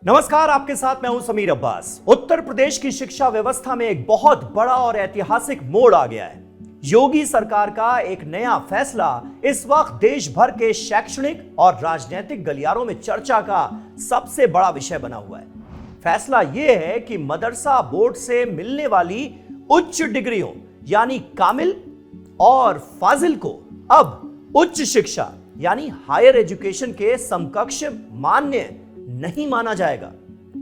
नमस्कार, आपके साथ मैं हूं समीर अब्बास। उत्तर प्रदेश की शिक्षा व्यवस्था में एक बहुत बड़ा और ऐतिहासिक मोड़ आ गया है। योगी सरकार का एक नया फैसला इस वक्त देश भर के शैक्षणिक और राजनीतिक गलियारों में चर्चा का सबसे बड़ा विषय बना हुआ है। फैसला यह है कि मदरसा बोर्ड से मिलने वाली उच्च डिग्रियों यानी कामिल और फाजिल को अब उच्च शिक्षा यानी हायर एजुकेशन के समकक्ष मान्य नहीं माना जाएगा।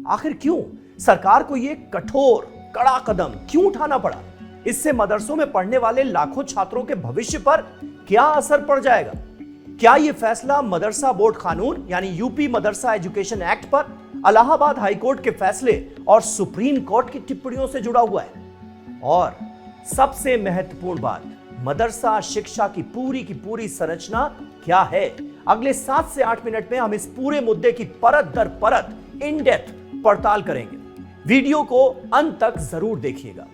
आखिर क्यों सरकार को यह कठोर कड़ा कदम क्यों उठाना पड़ा? इससे मदरसों में पढ़ने वाले लाखों छात्रों के भविष्य पर क्या असर पड़ जाएगा? क्या यह फैसला मदरसा बोर्ड कानून यानी यूपी मदरसा एजुकेशन एक्ट पर, इलाहाबाद हाईकोर्ट के फैसले और सुप्रीम कोर्ट की टिप्पणियों से जुड़ा हुआ है? और सबसे महत्वपूर्ण बात, मदरसा शिक्षा की पूरी संरचना क्या है? अगले 7 से 8 मिनट में हम इस पूरे मुद्दे की परत दर परत इन डेप्थ पड़ताल करेंगे। वीडियो को अंत तक जरूर देखिएगा।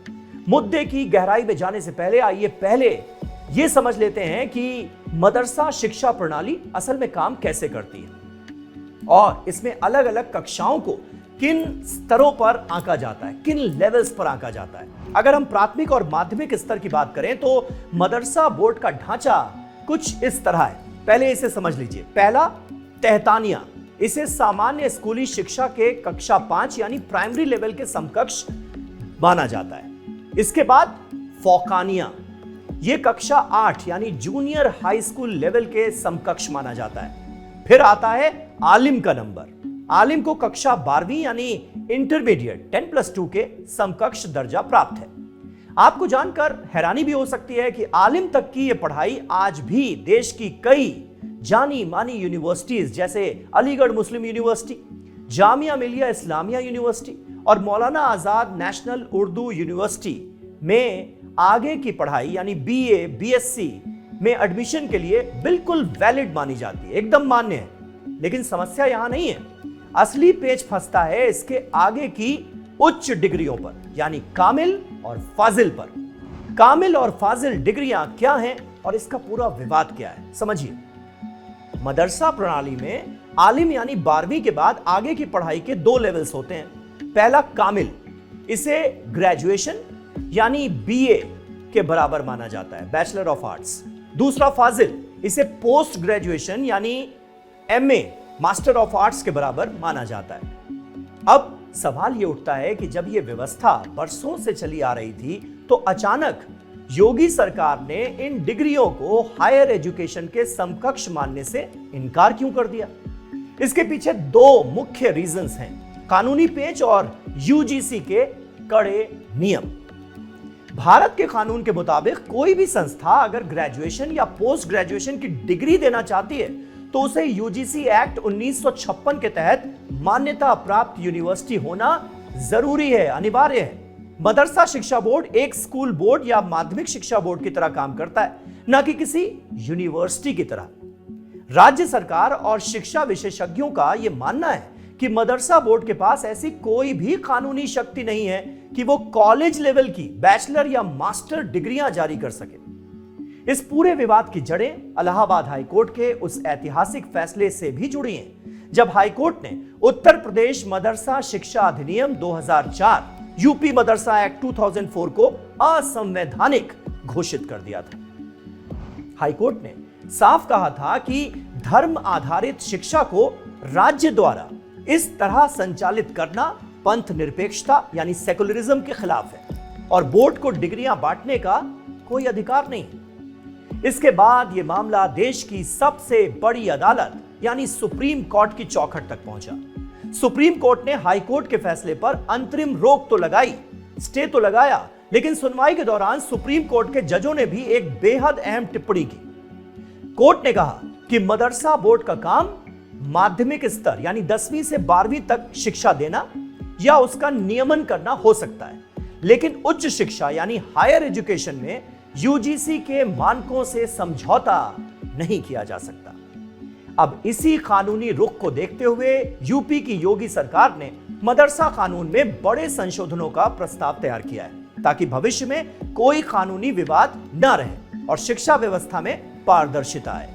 मुद्दे की गहराई में जाने से पहले आइए यह समझ लेते हैं कि मदरसा शिक्षा प्रणाली असल में काम कैसे करती है और इसमें अलग अलग कक्षाओं को किन स्तरों पर आंका जाता है, किन लेवल्स पर आंका जाता है। अगर हम प्राथमिक और माध्यमिक स्तर की बात करें तो मदरसा बोर्ड का ढांचा कुछ इस तरह है। पहले इसे समझ लीजिए। पहला, तहतानिया। इसे सामान्य स्कूली शिक्षा के कक्षा 5 यानी प्राइमरी लेवल के समकक्ष माना जाता है। इसके बाद फौकानिया, यह कक्षा 8 यानी जूनियर हाई स्कूल लेवल के समकक्ष माना जाता है। फिर आता है आलिम का नंबर। आलिम को कक्षा 12वीं यानी इंटरमीडिएट 10+2 के समकक्ष दर्जा प्राप्त है। आपको जानकर हैरानी भी हो सकती है कि आलिम तक की यह पढ़ाई आज भी देश की कई जानी मानी यूनिवर्सिटीज जैसे अलीगढ़ मुस्लिम यूनिवर्सिटी, जामिया मिलिया इस्लामिया यूनिवर्सिटी और मौलाना आजाद नेशनल उर्दू यूनिवर्सिटी में आगे की पढ़ाई यानी बीए, बीएससी में एडमिशन के लिए बिल्कुल वैलिड मानी जाती है, एकदम मान्य है। लेकिन समस्या यहां नहीं है। असली पेच फंसता है इसके आगे की उच्च डिग्रियों पर यानी कामिल और फाजिल पर। कामिल और फाजिल डिग्रियां क्या हैं और इसका पूरा विवाद क्या है, समझिए। मदरसा प्रणाली में आलिम यानी 12वीं के बाद आगे की पढ़ाई के 2 लेवल्स होते हैं। पहला कामिल, इसे ग्रेजुएशन यानी बीए के बराबर माना जाता है, बैचलर ऑफ आर्ट्स। दूसरा फाजिल, इसे पोस्ट ग्रेजुएशन यानी एमए मास्टर ऑफ आर्ट्स के बराबर माना जाता है। अब सवाल यह उठता है कि जब यह व्यवस्था बरसों से चली आ रही थी तो अचानक योगी सरकार ने इन डिग्रियों को हायर एजुकेशन के समकक्ष मानने से इनकार क्यों कर दिया? इसके पीछे 2 मुख्य रीजंस हैं, कानूनी पेच और यूजीसी के कड़े नियम। भारत के कानून के मुताबिक कोई भी संस्था अगर ग्रेजुएशन या पोस्ट ग्रेजुएशन की डिग्री देना चाहती है तो उसे यूजीसी एक्ट 1956 के तहत मान्यता प्राप्त यूनिवर्सिटी होना जरूरी है, अनिवार्य है। मदरसा शिक्षा बोर्ड एक स्कूल बोर्ड या माध्यमिक शिक्षा बोर्ड की तरह काम करता है, न कि किसी यूनिवर्सिटी की तरह। राज्य सरकार और शिक्षा विशेषज्ञों का यह मानना है कि मदरसा बोर्ड के पास ऐसी कोई भी कानूनी शक्ति नहीं है कि वो कॉलेज लेवल की बैचलर या मास्टर डिग्रियां जारी कर सके। इस पूरे विवाद की जड़ें इलाहाबाद हाईकोर्ट के उस ऐतिहासिक फैसले से भी जुड़ी हैं, जब हाईकोर्ट ने उत्तर प्रदेश मदरसा शिक्षा अधिनियम 2004 यूपी मदरसा एक्ट 2004 को असंवैधानिक घोषित कर दिया था। हाईकोर्ट ने साफ कहा था कि धर्म आधारित शिक्षा को राज्य द्वारा इस तरह संचालित करना पंथ निरपेक्षता यानी सेकुलरिज्म के खिलाफ है और बोर्ड को डिग्रियां बांटने का कोई अधिकार नहीं। इसके बाद यह मामला देश की सबसे बड़ी अदालत यानी सुप्रीम कोर्ट की चौखट तक पहुंचा। सुप्रीम कोर्ट ने हाई कोर्ट के फैसले पर अंतरिम रोक तो लगाई, स्टे तो लगाया, लेकिन सुनवाई के दौरान सुप्रीम कोर्ट के जजों ने भी एक बेहद अहम टिप्पणी की। कोर्ट ने कहा कि मदरसा बोर्ड का काम माध्यमिक स्तर यानी 10वीं से 12वीं तक शिक्षा देना या उसका नियमन करना हो सकता है, लेकिन उच्च शिक्षा यानी हायर एजुकेशन में यूजीसी के मानकों से समझौता नहीं किया जा सकता। अब इसी कानूनी रुख को देखते हुए यूपी की योगी सरकार ने मदरसा कानून में बड़े संशोधनों का प्रस्ताव तैयार किया है ताकि भविष्य में कोई कानूनी विवाद न रहे और शिक्षा व्यवस्था में पारदर्शिता आए।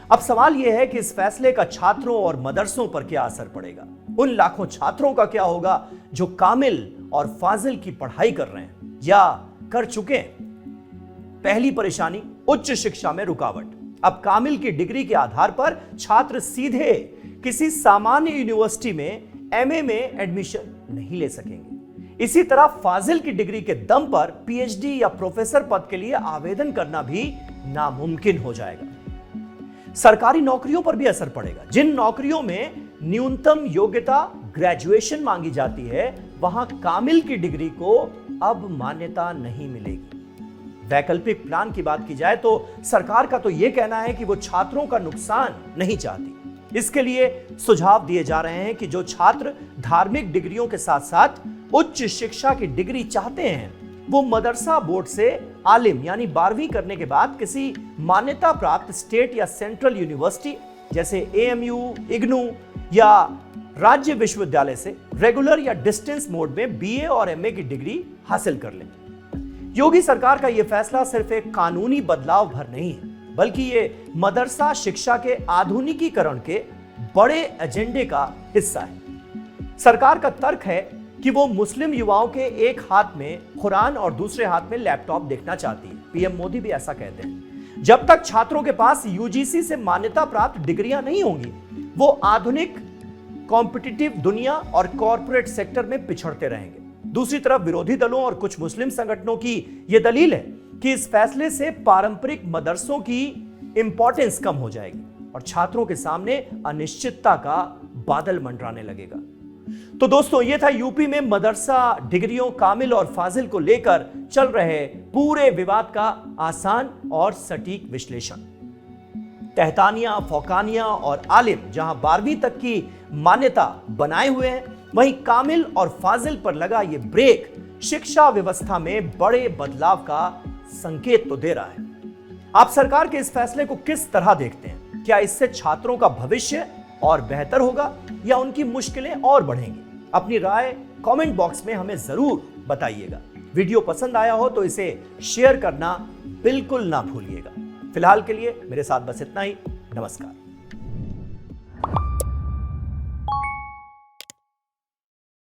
अब सवाल यह है कि इस फैसले का छात्रों और मदरसों पर क्या असर पड़ेगा। उन लाखों छात्रों का क्या होगा जो कामिल और फाजिल की पढ़ाई कर रहे हैं या कर चुके हैं। पहली परेशानी, उच्च शिक्षा में रुकावट। अब कामिल की डिग्री के आधार पर छात्र सीधे किसी सामान्य यूनिवर्सिटी में एमए में एडमिशन नहीं ले सकेंगे। इसी तरह फाजिल की डिग्री के दम पर पीएचडी या प्रोफेसर पद के लिए आवेदन करना भी नामुमकिन हो जाएगा। सरकारी नौकरियों पर भी असर पड़ेगा। जिन नौकरियों में न्यूनतम योग्यता ग्रेजुएशन मांगी जाती है, वहां कामिल की डिग्री को अब मान्यता नहीं मिलेगी। वैकल्पिक प्लान की बात की जाए तो सरकार का तो यह कहना है कि वो छात्रों का नुकसान नहीं चाहती। इसके लिए सुझाव दिए जा रहे हैं कि जो छात्र धार्मिक डिग्रियों के साथ साथ उच्च शिक्षा की डिग्री चाहते हैं, वो मदरसा बोर्ड से आलिम यानी 12वीं करने के बाद किसी मान्यता प्राप्त स्टेट या सेंट्रल यूनिवर्सिटी जैसे एएमयू, इग्नू या राज्य विश्वविद्यालय से रेगुलर या डिस्टेंस मोड में बीए और एमए की डिग्री हासिल कर लें। योगी सरकार का यह फैसला सिर्फ एक कानूनी बदलाव भर नहीं है, बल्कि ये मदरसा शिक्षा के आधुनिकीकरण के बड़े एजेंडे का हिस्सा है। सरकार का तर्क है कि वो मुस्लिम युवाओं के एक हाथ में कुरान और दूसरे हाथ में लैपटॉप देखना चाहती है। पीएम मोदी भी ऐसा कहते हैं। जब तक छात्रों के पास यूजीसी से मान्यता प्राप्त डिग्रियां नहीं होंगी, वो आधुनिक कॉम्पिटिटिव दुनिया और कॉर्पोरेट सेक्टर में पिछड़ते रहेंगे। दूसरी तरफ विरोधी दलों और कुछ मुस्लिम संगठनों की यह दलील है कि इस फैसले से पारंपरिक मदरसों की इंपॉर्टेंस कम हो जाएगी और छात्रों के सामने अनिश्चितता का बादल मंडराने लगेगा। तो दोस्तों, यह था यूपी में मदरसा डिग्रियों कामिल और फाजिल को लेकर चल रहे पूरे विवाद का आसान और सटीक विश्लेषण। तहतानिया, फौकानिया और आलिम जहां 12वीं तक की मान्यता बनाए हुए हैं, वहीं कामिल और फाजिल पर लगा यह ब्रेक शिक्षा व्यवस्था में बड़े बदलाव का संकेत तो दे रहा है। आप सरकार के इस फैसले को किस तरह देखते हैं? क्या इससे छात्रों का भविष्य और बेहतर होगा या उनकी मुश्किलें और बढ़ेंगी? अपनी राय कमेंट बॉक्स में हमें जरूर बताइएगा। वीडियो पसंद आया हो तो इसे शेयर करना बिल्कुल ना भूलिएगा। फिलहाल के लिए मेरे साथ बस इतना ही। नमस्कार।